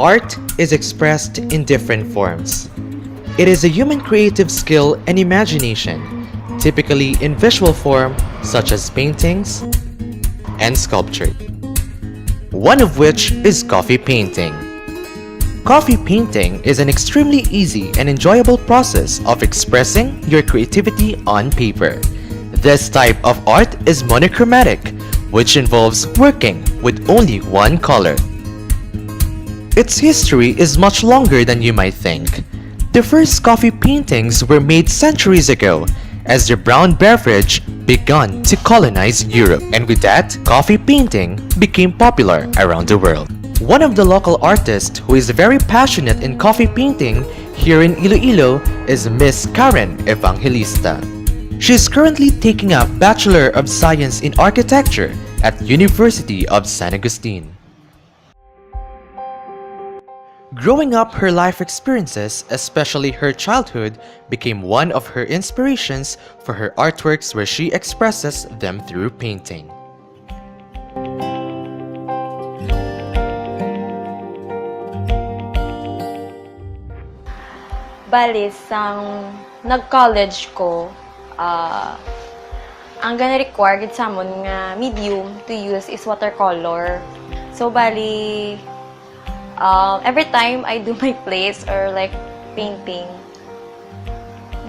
Art is expressed in different forms. It is a human creative skill and imagination, typically in visual form such as paintings and sculpture. One of which is coffee painting. Coffee painting is an extremely easy and enjoyable process of expressing your creativity on paper. This type of art is monochromatic, which involves working with only one color. Its history is much longer than you might think. The first coffee paintings were made centuries ago as the brown beverage began to colonize Europe, and with that, coffee painting became popular around the world. One of the local artists who is very passionate in coffee painting here in Iloilo is Miss Karen Evangelista. She is currently taking up Bachelor of Science in Architecture at University of San Agustin. Growing up, her life experiences, especially her childhood, became one of her inspirations for her artworks where she expresses them through painting. Bali, sang nag-college ko, ang gana-require gid sa amon nga medium to use is watercolor. So, bali, every time I do my plays or like painting,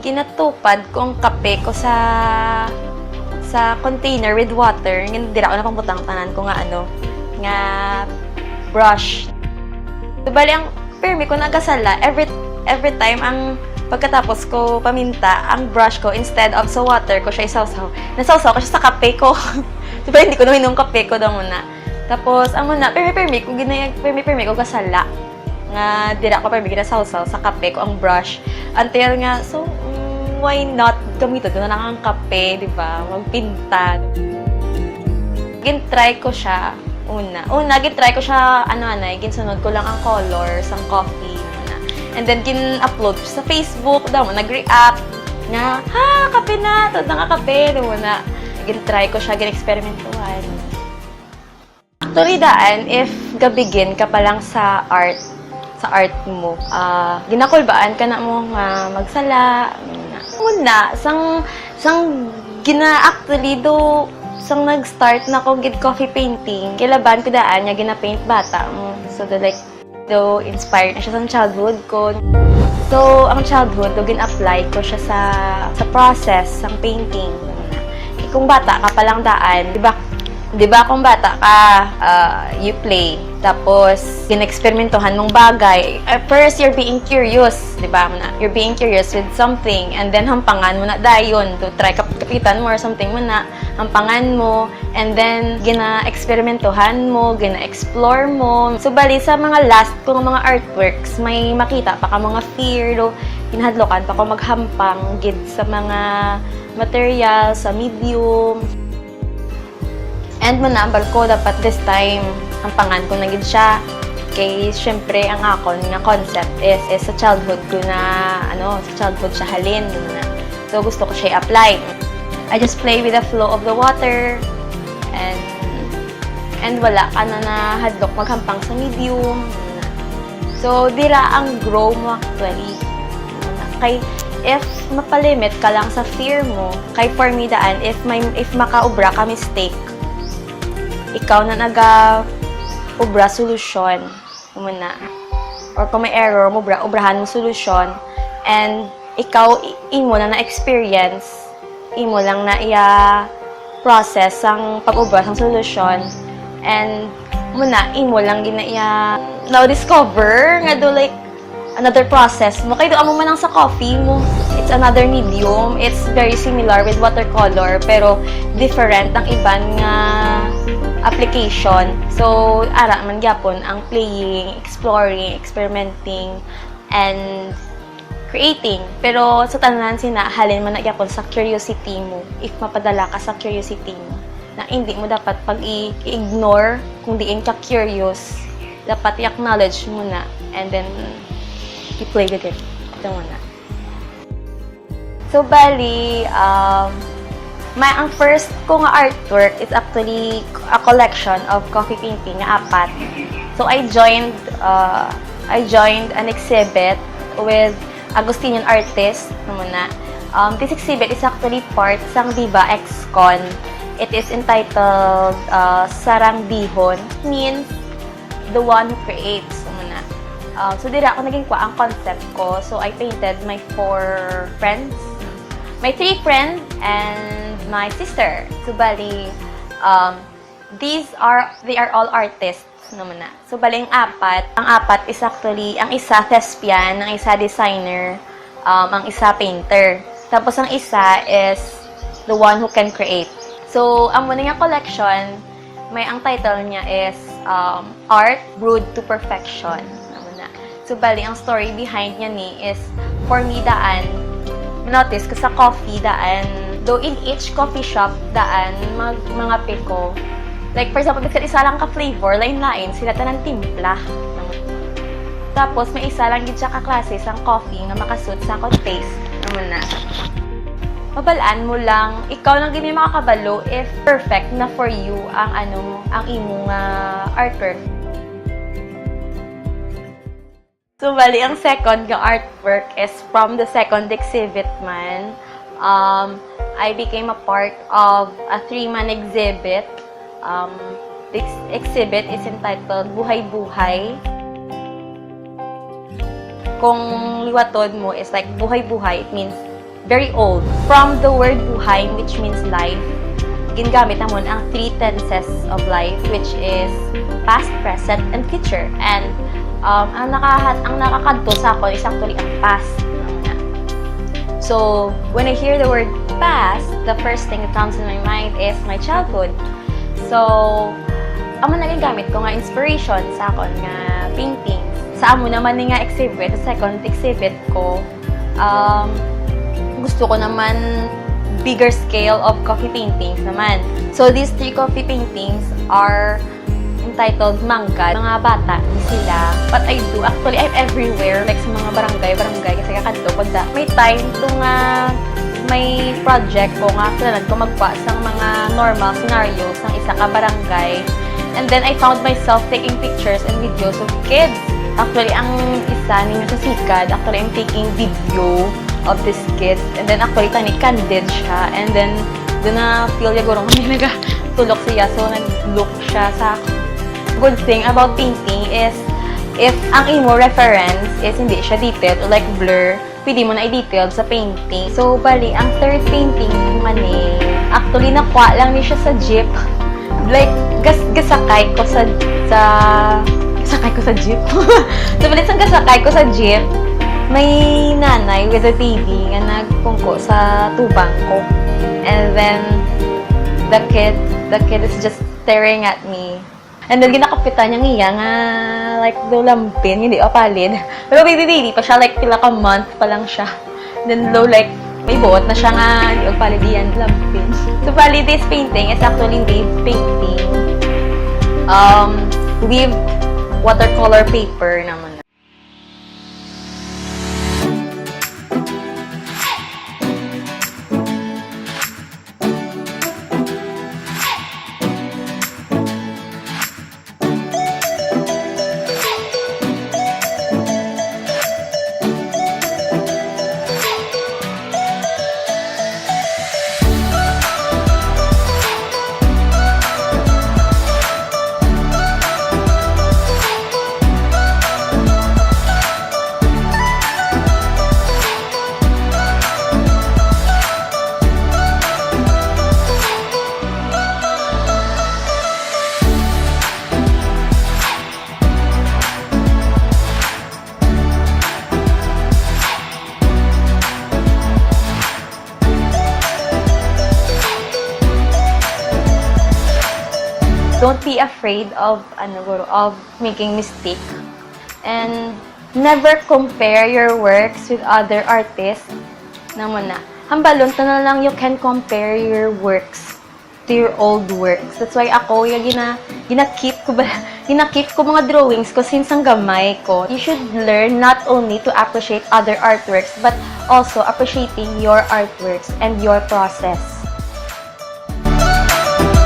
ginatupad ko ang kape ko sa container with water. Hindi ako na pambutang tanan ko nga brush. So, bali, ang permi ko nagasala, every time ang pagkatapos ko paminta, ang brush ko, instead of sa water ko siya isawsaw, nasawsaw ko siya sa kape ko. Diba, hindi ko naman yung kape ko daw muna. Tapos, ang muna, permi ko kasala. Nga, dira ko ginasawsaw sa kape ko ang brush. Until nga, so, why not gamitin ko na lang ang kape, diba? Magpinta. Gintry ko siya, gintry ko siya, ginsunod ko lang ang colors, ang coffee. And then, kin-upload sa Facebook, daw mo, nag-react, nga, kape na, ito na nga kape, daw mo na. Gin-try ko siya, gin-experimentuhan. Actually, daan, if gabigin ka pa lang sa art mo, ginakulbaan ka na mo nga magsala, actually, sang nag-start na ko gid coffee painting, kilaban ko daan, gina-paint bata mo. So, though inspired na siya sa childhood ko. So, ang childhood, gin-apply ko siya sa process ng painting. Kung bata ka palang daan, di ba kung bata ka, you play, tapos gin-experimentohan mong bagay. At first, you're being curious, di ba? You're being curious with something, and then hampangan mo na dayon to try kapitan mo or something mo na, hampangan mo, and then gina-experimentohan mo, gina-explore mo. So, bali, sa mga last kong mga artworks, may makita pa ka mga fear, hinahadlokan pa ko maghampang gid sa mga material, sa medium. And manambal ko, dapat this time, hampangan ko na gid siya. Kay, syempre, ang akon nga concept is sa childhood ko na, sa childhood siya halin. So, gusto ko siya i-apply. I just play with the flow of the water, and wala ka na hadlok maghampang sa medium. So, dira ang grow mo actually. Kay, if mapalimit ka lang sa fear mo, kay for me daan, if makaubra ka mistake, ikaw na naga-ubra solusyon muna. Or kung may error, ubrahan mo solusyon, and ikaw, imo na na-experience, imo lang na process ang pag-ubra ng solusyon, and muna, imo lang now-discover nga do like another process mo. Kaya doon mo man sa coffee mo, it's another medium. It's very similar with watercolor, pero different ang iban nga application. So, ara man gyapon ang playing, exploring, experimenting, and creating. Pero sa tanan halin man na gyapon sa curiosity mo. If mapadala ka sa curiosity mo, na hindi mo dapat pag-ignore kung diin ka curious. Dapat i-acknowledge mo na, and then i-play with it. Ito muna. So, bali, Ang first ko nga artwork is actually a collection of coffee painting nga 4. So I joined an exhibit with Agustinian artist muna. This exhibit is actually part sang Viva XCon. It is entitled Sarang Bihon, means the one who creates muna. So dira ako naging ang concept ko. So I painted my 4 friends, my 3 friends, and my sister. So bali, they are all artists naman na. So bali ang 4 is actually, ang isa thespian, ang isa designer, ang isa painter. Tapos ang isa is the one who can create. So ang muna nga collection, ang title niya is Art Brewed to Perfection. Naman na. So bali ang story behind niya ni is, for me daan, notice ko sa coffee daan, though in each coffee shop daan mga piko. Like, for example, kasi isa lang ka-flavor, lain-lain, sila tanang timpla. Tapos, may isa lang yun siya ka-klase sang coffee na makasuit sa akong taste. Naman na. Mabalaan mo lang, ikaw lang gini makakabalo if perfect na for you ang imong artwork. So, bali, ang second nga artwork is from the second exhibit man. I became a part of a 3-man exhibit. This exhibit is entitled Buhay-Buhay. Kung liwatod mo is like buhay-buhay, it means very old. From the word buhay, which means life, ginagamit namon ang 3 tenses of life, which is past, present, and future. And ang nakakadto sa ako is actually ang past. So, when I hear the word past, the first thing that comes in my mind is my childhood. So, amo na gamit ko nga inspiration sa akon nga painting. Sa amo naman nga exhibit, sa second exhibit ko, gusto ko naman bigger scale of coffee paintings naman. So, these 3 coffee paintings are entitled Mangga. Mga bata, sila. But I do, actually, I'm everywhere. Like sa mga barangay, kasi kakadto. Pagda, may time to nga may project ko nga, kailangan ko magpa sa mga normal scenarios ng isa ka barangay. And then, I found myself taking pictures and videos of kids. Actually, ang isa ninyo sa sikad, actually, I'm taking video of this kid. And then, actually, candid siya. And then, doon na feel niya gurong kami nagatulok siya. So, nag-look siya sa good thing about painting is if ang imo reference is hindi siya detailed or like blur, pwede mo na i-detail sa painting. So, bali, ang third painting naman actually, nakuha lang niya siya sa jeep. Like, gasakay ko sa jeep. So, bali, gasakay ko sa jeep, may nanay with a baby nga nagpungko sa tubang ko. And then, the kid is just staring at me. And then, ginakapitan niya nga, like, do lampin, hindi palid. Pero baby pa siya, like, pila ka month pa lang siya. And then, low, like, may buot na siya nga, hindi palid yan, lampin. So, bali, this painting is actually wave painting. With watercolor paper naman. Don't be afraid of making mistake. And never compare your works with other artists. Naman na. Hambalon ta na lang you can compare your works to your old works. That's why ako yung ginakip ko mga drawings ko since ang gamay ko. You should learn not only to appreciate other artworks but also appreciating your artworks and your process.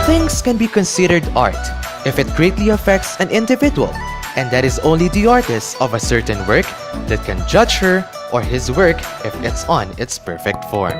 Things can be considered art if it greatly affects an individual, and that is only the artist of a certain work that can judge her or his work if it's on its perfect form.